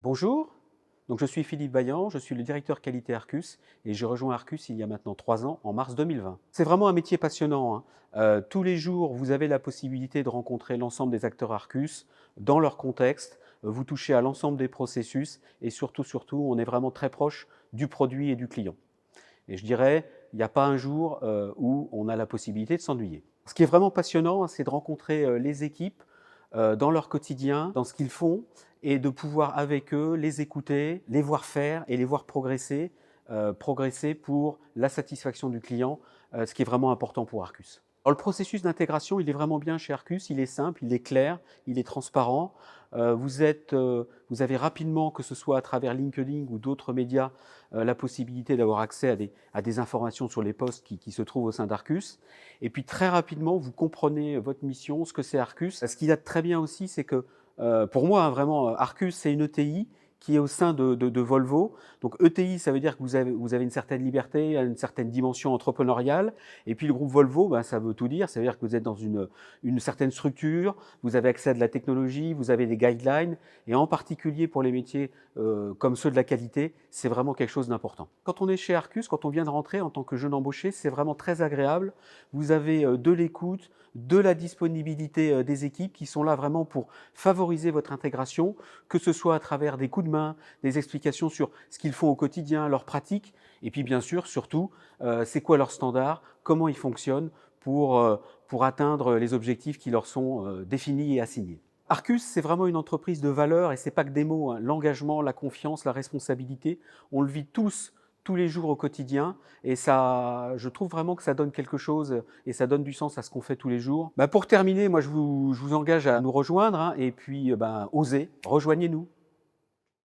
Bonjour, donc je suis Philippe Vaillant, je suis le directeur qualité Arcus et j'ai rejoint Arcus il y a maintenant 3 ans, en mars 2020. C'est vraiment un métier passionnant, hein. Tous les jours, vous avez la possibilité de rencontrer l'ensemble des acteurs Arcus dans leur contexte, vous touchez à l'ensemble des processus et surtout, on est vraiment très proche du produit et du client. Et je dirais, il n'y a pas un jour où on a la possibilité de s'ennuyer. Ce qui est vraiment passionnant, hein, c'est de rencontrer les équipes dans leur quotidien, dans ce qu'ils font, et de pouvoir avec eux les écouter, les voir faire et les voir progresser pour la satisfaction du client, ce qui est vraiment important pour Arcus. Alors, le processus d'intégration, il est vraiment bien chez Arcus, il est simple, il est clair, il est transparent. Vous avez rapidement, que ce soit à travers LinkedIn ou d'autres médias, la possibilité d'avoir accès à des informations sur les postes qui se trouvent au sein d'Arcus. Et puis très rapidement, vous comprenez votre mission, ce que c'est Arcus. Ce qui est très bien aussi, c'est que pour moi, hein, vraiment, Arcus, c'est une ETI qui est au sein de Volvo. Donc ETI, ça veut dire que vous avez une certaine liberté, une certaine dimension entrepreneuriale. Et puis le groupe Volvo, ben, ça veut tout dire. Ça veut dire que vous êtes dans une certaine structure, vous avez accès à de la technologie, vous avez des guidelines. Et en particulier pour les métiers comme ceux de la qualité, c'est vraiment quelque chose d'important. Quand on est chez Arcus, quand on vient de rentrer en tant que jeune embauché, c'est vraiment très agréable. Vous avez de l'écoute, de la disponibilité des équipes qui sont là vraiment pour favoriser votre intégration, que ce soit à travers des coups de main, des explications sur ce qu'ils font au quotidien, leurs pratiques, et puis bien sûr, surtout, c'est quoi leurs standards, comment ils fonctionnent pour atteindre les objectifs qui leur sont définis et assignés. Arcus, c'est vraiment une entreprise de valeur et c'est pas que des mots, hein. L'engagement, la confiance, la responsabilité, on le vit tous les jours au quotidien et ça, je trouve vraiment que ça donne quelque chose et ça donne du sens à ce qu'on fait tous les jours. Pour terminer, moi je vous engage à nous rejoindre, hein, et puis osez, rejoignez-nous.